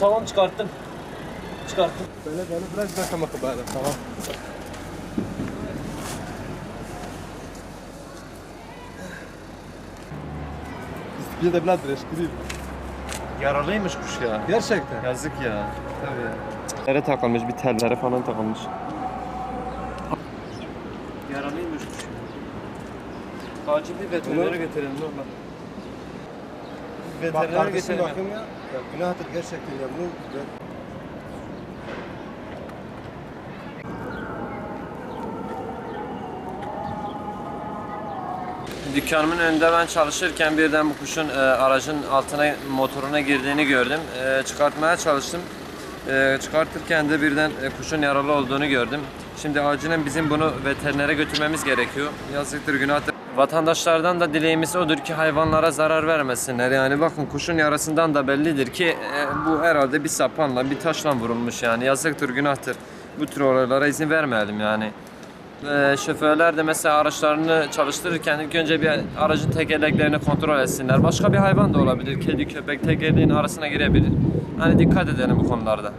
Tamam çıkarttım. Çıkarttım. Böyle biraz beklemek bari. Tamam. Bir de biraz reşkili. Yaralıymış kuş ya. Gerçekten. Yazık ya. Tabii. Nereye takılmış, bir tellere falan takılmış. Yaralıymış kuş. Acil bir veterinere götürelim normal. Bak Veterinere kardeşim götürelim. bakın ya. Ya günahtır gerçekten ya. Bunu Dükkanımın önünde ben çalışırken birden bu kuşun aracın altına, motoruna girdiğini gördüm. Çıkartmaya çalıştım. Çıkartırken de birden kuşun yaralı olduğunu gördüm. Şimdi acilen bizim bunu veterinere götürmemiz gerekiyor. Yazıktır, günahtır. Vatandaşlardan da dileğimiz odur ki hayvanlara zarar vermesinler. Yani bakın kuşun yarasından da bellidir ki bu herhalde bir sapanla, bir taşla vurulmuş yani. Yazıktır, günahtır. Bu tür olaylara izin vermeyelim yani. Şoförler de mesela araçlarını çalıştırırken ilk önce bir aracın tekerleklerini kontrol etsinler. Başka bir hayvan da olabilir. Kedi, köpek tekerleğin arasına girebilir. Hani dikkat edelim bu konularda.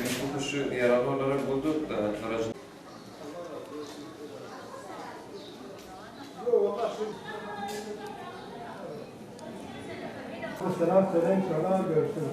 Biz bu kuşu yaralı olarak bulduk da aracın... selam söyle inşallah görüşürüz.